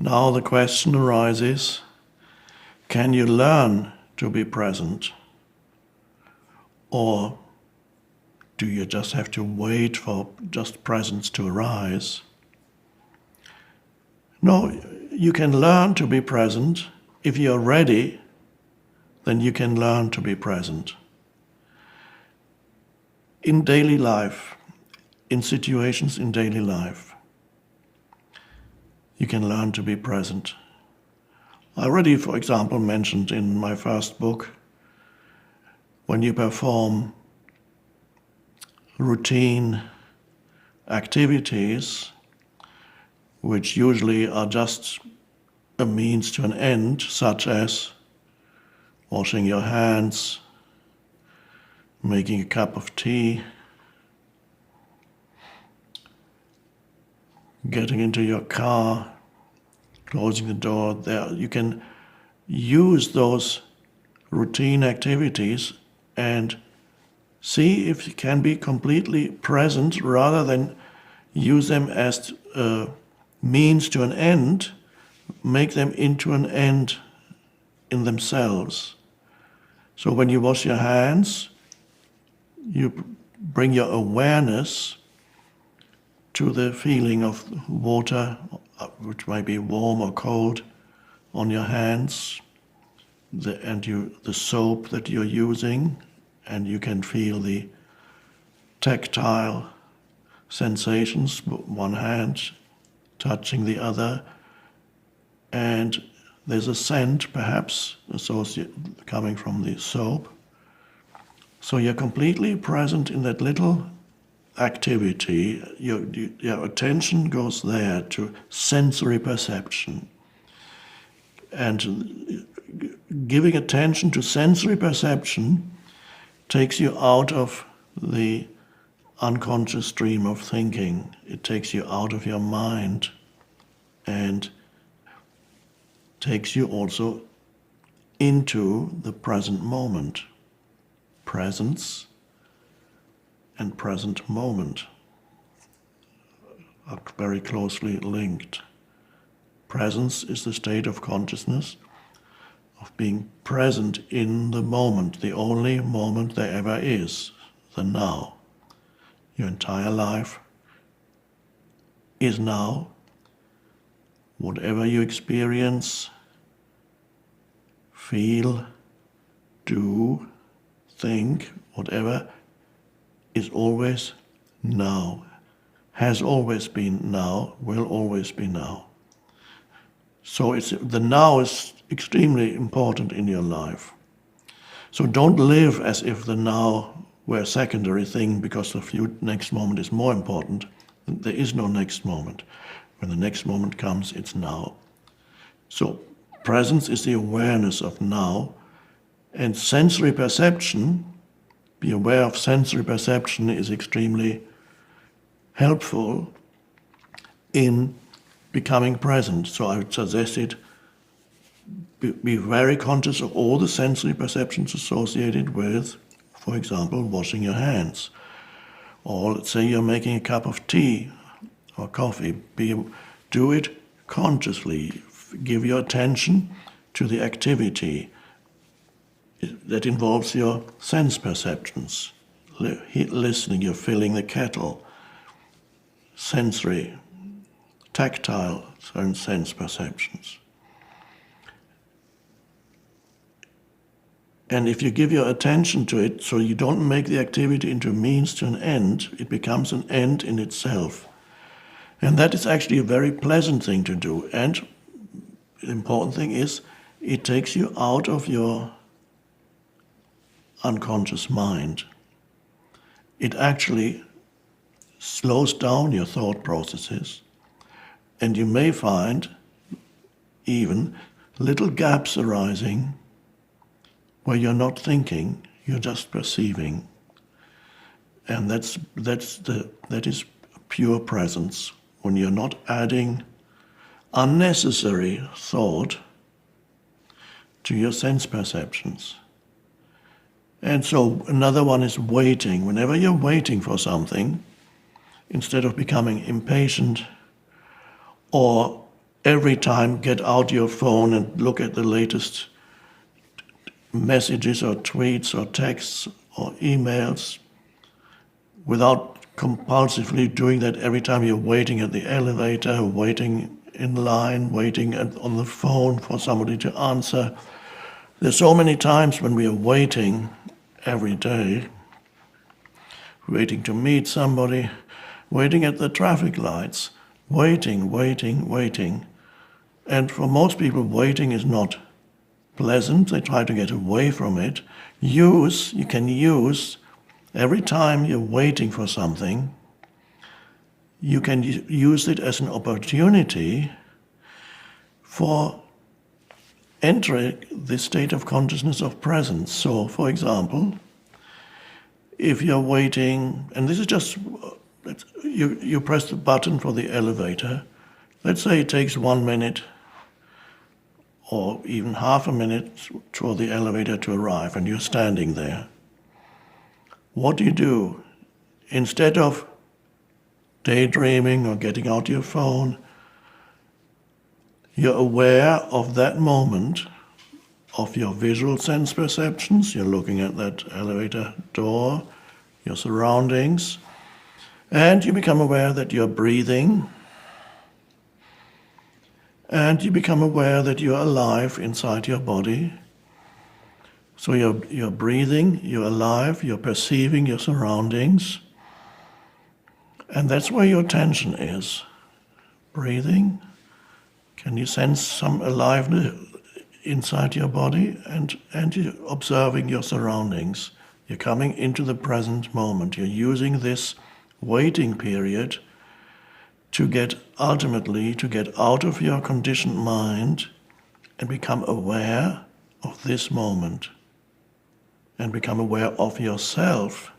Now the question arises, can you learn to be present? Or do you just have to wait for just presence to arise? No, you can learn to be present. If you're ready, then you can learn to be present. In daily life, in situations in daily life, you can learn to be present. I already, for example, mentioned in my first book, when you perform routine activities, which usually are just a means to an end, such as washing your hands, making a cup of tea, getting into your car, closing the door. There, you can use those routine activities and see if you can be completely present rather than use them as a means to an end, make them into an end in themselves. So when you wash your hands, you bring your awareness to the feeling of water, which might be warm or cold, on your hands, the soap that you're using, and you can feel the tactile sensations, one hand touching the other, and there's a scent perhaps coming from the soap. So you're completely present in that little activity. Your attention goes there to sensory perception. And giving attention to sensory perception takes you out of the unconscious stream of thinking. It takes you out of your mind and takes you also into the present moment. Presence and present moment are very closely linked. Presence is the state of consciousness, of being present in the moment, the only moment there ever is, the now. Your entire life is now. Whatever you experience, feel, do, think, whatever, is always now, has always been now, will always be now. So the now is extremely important in your life. So don't live as if the now were a secondary thing because the next moment is more important. There is no next moment. When the next moment comes, it's now. So presence is the awareness of now, and sensory perception, be aware of sensory perception, is extremely helpful in becoming present. So I would suggest it, be very conscious of all the sensory perceptions associated with, for example, washing your hands. Or let's say you're making a cup of tea or coffee. Do it consciously. Give your attention to the activity that involves your sense perceptions. Listening, you're filling the kettle. Sensory, tactile, sense perceptions. And if you give your attention to it, so you don't make the activity into a means to an end, it becomes an end in itself. And that is actually a very pleasant thing to do. And the important thing is, it takes you out of your unconscious mind. It actually slows down your thought processes, and you may find even little gaps arising where you're not thinking, you're just perceiving. And that is pure presence, when you're not adding unnecessary thought to your sense perceptions. And so another one is waiting. Whenever you're waiting for something, instead of becoming impatient or every time get out your phone and look at the latest messages or tweets or texts or emails without compulsively doing that every time you're waiting at the elevator, waiting in line, waiting on the phone for somebody to answer. There's so many times when we are waiting every day, waiting to meet somebody, waiting at the traffic lights, waiting. And for most people, waiting is not pleasant. They try to get away from it. You can use, every time you're waiting for something, you can use it as an opportunity for entering the state of consciousness of presence. So, for example, if you're waiting, and this is just, you press the button for the elevator, let's say it takes 1 minute or even half a minute for the elevator to arrive and you're standing there. What do? Instead of daydreaming or getting out your phone, you're aware of that moment, of your visual sense perceptions. You're looking at that elevator door, your surroundings, and you become aware that you're breathing, and you become aware that you're alive inside your body. So you're breathing, you're alive, you're perceiving your surroundings, and that's where your attention is. Breathing. Can you sense some aliveness inside your body? And you're observing your surroundings. You're coming into the present moment. You're using this waiting period ultimately to get out of your conditioned mind and become aware of this moment and become aware of yourself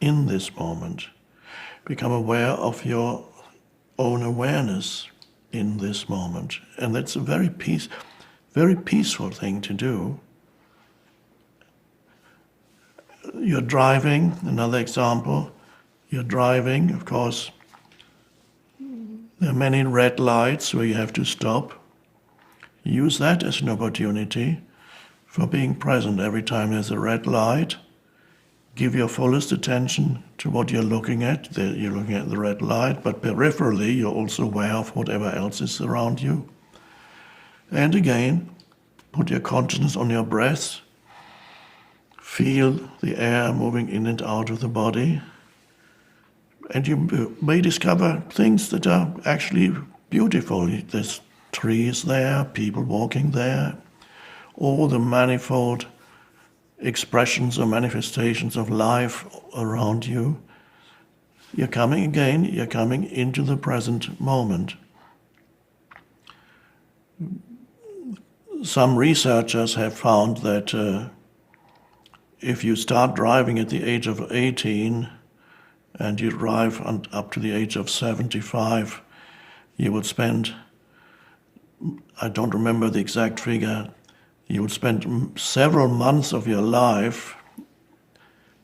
in this moment. Become aware of your own awareness in this moment. And that's a very peaceful thing to do. You're driving, another example. You're driving, of course, there are many red lights where you have to stop. Use that as an opportunity for being present every time there's a red light. Give your fullest attention to what you're looking at. You're looking at the red light, but peripherally you're also aware of whatever else is around you. And again, put your consciousness on your breath. Feel the air moving in and out of the body. And you may discover things that are actually beautiful. There's trees there, people walking there, all the manifold expressions or manifestations of life around you. You're coming into the present moment. Some researchers have found that if you start driving at the age of 18, and you drive up to the age of 75, you would spend, I don't remember the exact figure, you would spend several months of your life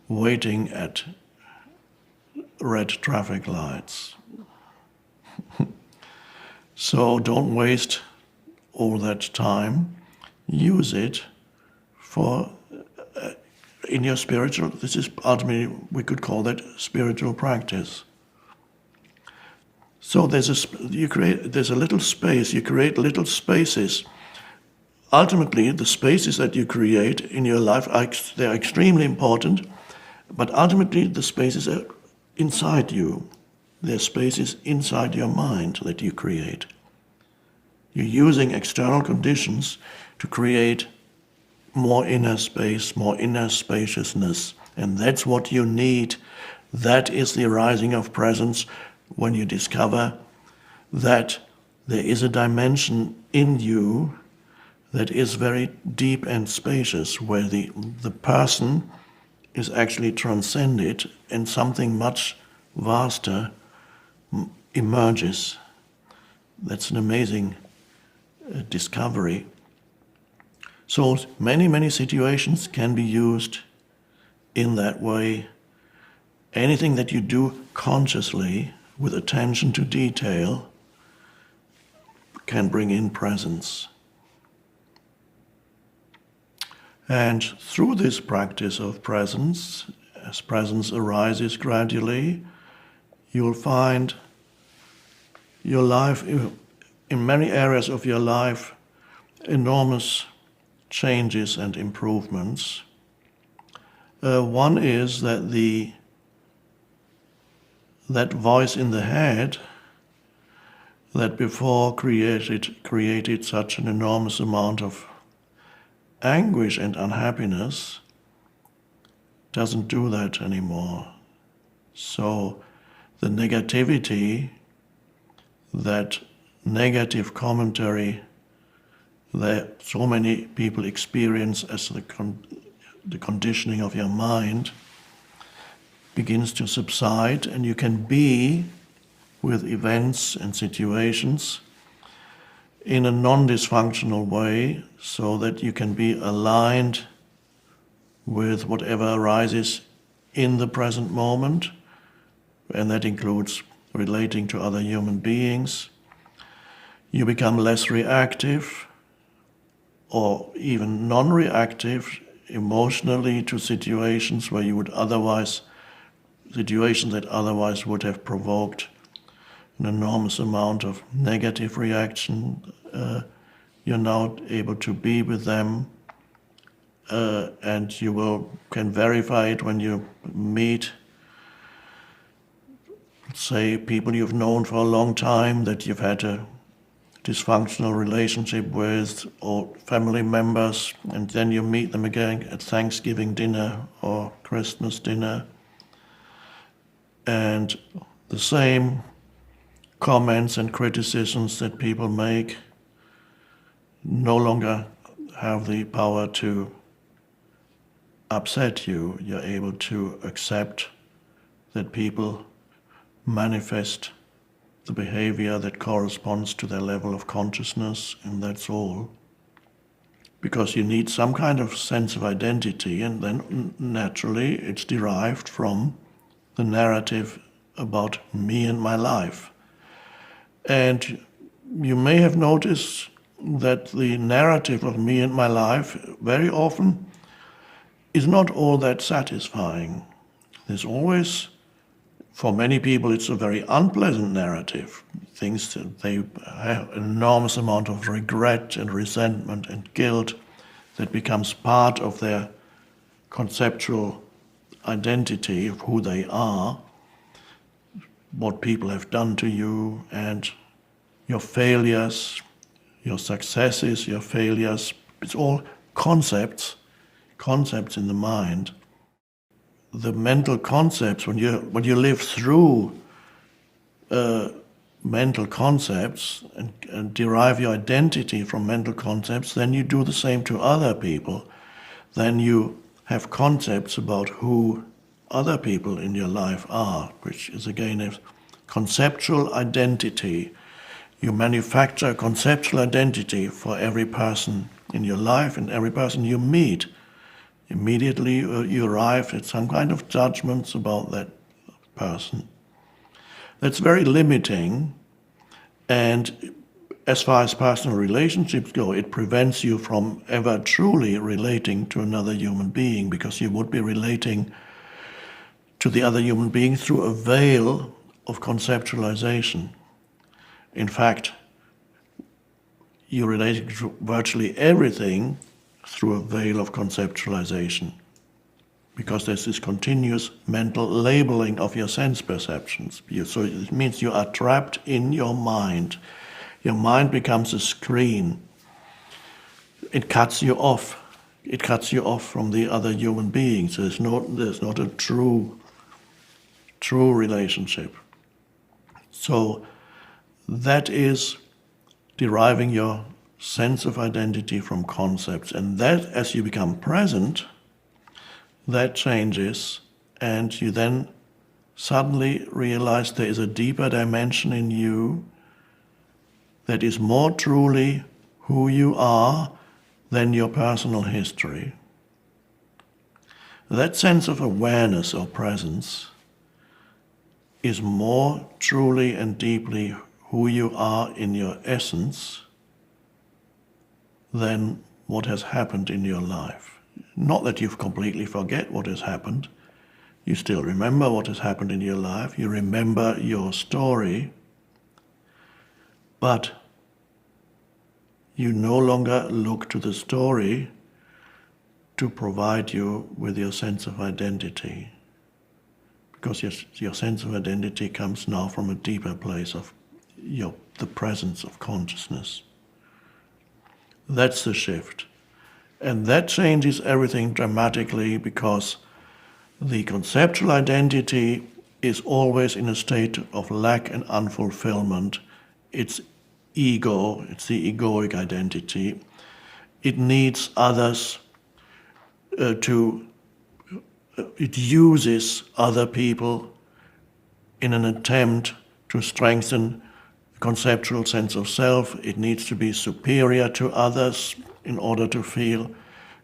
waiting at red traffic lights. So don't waste all that time. Use it for in your spiritual, this is ultimately, we could call that spiritual practice. So there's a little space, you create little spaces. Ultimately, the spaces that you create in your life, they're extremely important, but ultimately the spaces are inside you. They're spaces inside your mind that you create. You're using external conditions to create more inner space, more inner spaciousness. And that's what you need. That is the arising of presence when you discover that there is a dimension in you that is very deep and spacious, where the person is actually transcended and something much vaster emerges. That's an amazing discovery. So many situations can be used in that way. Anything that you do consciously with attention to detail can bring in presence. And through this practice of presence, as presence arises gradually, you'll find your life, in many areas of your life, enormous changes and improvements. One is that that voice in the head that before created such an enormous amount of anguish and unhappiness doesn't do that anymore. So the negativity, that negative commentary that so many people experience as the conditioning of your mind, begins to subside, and you can be with events and situations in a non-dysfunctional way, so that you can be aligned with whatever arises in the present moment, and that includes relating to other human beings. You become less reactive or even non-reactive emotionally to situations where you would otherwise, situations that otherwise would have provoked an enormous amount of negative reaction. You're now able to be with them, and you can verify it when you meet, say, people you've known for a long time that you've had a dysfunctional relationship with, or family members, and then you meet them again at Thanksgiving dinner or Christmas dinner, and the same comments and criticisms that people make no longer have the power to upset you. You're able to accept that people manifest the behavior that corresponds to their level of consciousness, and that's all. Because you need some kind of sense of identity, and then naturally it's derived from the narrative about me and my life. And you may have noticed that the narrative of me and my life very often is not all that satisfying. There's always, for many people, it's a very unpleasant narrative. Things that they have an enormous amount of regret and resentment and guilt that becomes part of their conceptual identity of who they are, what people have done to you, and your failures, your successes, your failures. It's all concepts in the mind. The mental concepts, when you live through mental concepts and derive your identity from mental concepts, then you do the same to other people. Then you have concepts about who other people in your life are, which is again a conceptual identity. You manufacture a conceptual identity for every person in your life and every person you meet. Immediately you arrive at some kind of judgments about that person. That's very limiting, and as far as personal relationships go, it prevents you from ever truly relating to another human being, because you would be relating to the other human being through a veil of conceptualization. In fact, you're relating to virtually everything through a veil of conceptualization, because there's this continuous mental labeling of your sense perceptions. So it means you are trapped in your mind. Your mind becomes a screen. It cuts you off. It cuts you off from the other human beings. There's not a true relationship. So that is deriving your sense of identity from concepts, and that, as you become present, that changes, and you then suddenly realize there is a deeper dimension in you that is more truly who you are than your personal history. That sense of awareness or presence is more truly and deeply who you are in your essence than what has happened in your life. Not that you completely forget what has happened. You still remember what has happened in your life. You remember your story. But you no longer look to the story to provide you with your sense of identity. Because your sense of identity comes now from a deeper place of the presence of consciousness. That's the shift. And that changes everything dramatically, because the conceptual identity is always in a state of lack and unfulfillment. It's ego, it's the egoic identity. It needs others it uses other people in an attempt to strengthen the conceptual sense of self. It needs to be superior to others in order to feel.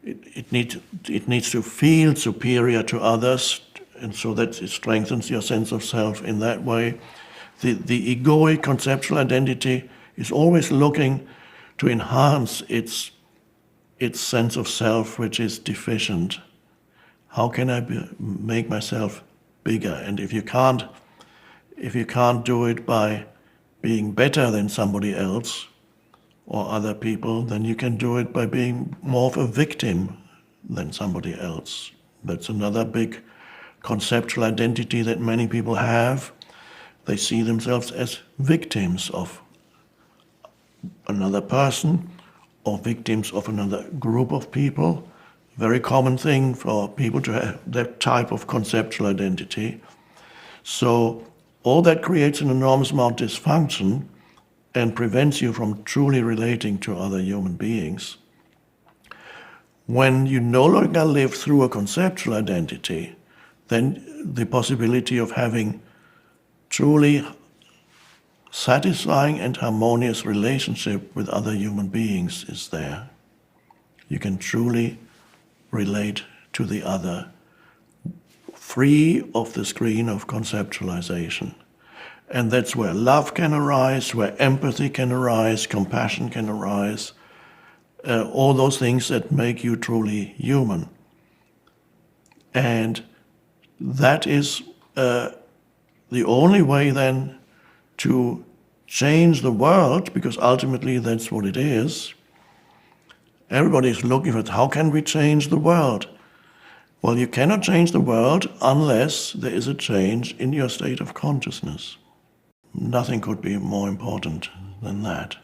It needs to feel superior to others, and so that it strengthens your sense of self in that way. The egoic conceptual identity is always looking to enhance its sense of self, which is deficient. How can I make myself bigger? And if you can't do it by being better than somebody else or other people, then you can do it by being more of a victim than somebody else. That's another big conceptual identity that many people have. They see themselves as victims of another person or victims of another group of people. Very common thing for people to have that type of conceptual identity. So all that creates an enormous amount of dysfunction and prevents you from truly relating to other human beings. When you no longer live through a conceptual identity, then the possibility of having truly satisfying and harmonious relationship with other human beings is there. You can truly relate to the other, free of the screen of conceptualization. And that's where love can arise, where empathy can arise, compassion can arise, all those things that make you truly human. And that is the only way then to change the world, because ultimately that's what it is. Everybody is looking for how can we change the world? Well, you cannot change the world unless there is a change in your state of consciousness. Nothing could be more important than that.